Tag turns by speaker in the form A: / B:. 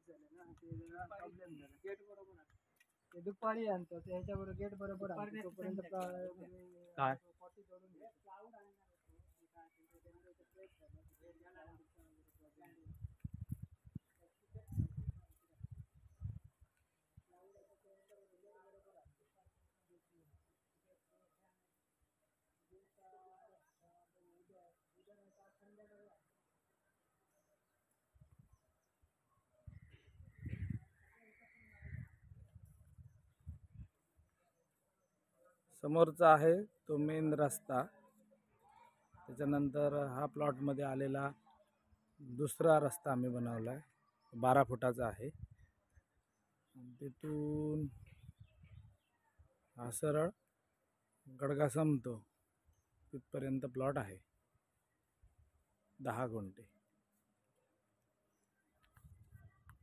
A: Gate बरोबर ते दुपारी आणतो त्याच्याबरोबर गेट बरोबर तोपर्यंत
B: काय समोरचा आहे तो मेन रस्ता, त्याच्यानंतर हा प्लॉटमध्ये आलेला दुसरा रस्ता आम्ही बनवला आहे 12 फुटाचा आहे. तिथून हा सरळ गडगा संपतो तिथपर्यंत प्लॉट आहे 10 गुंठे.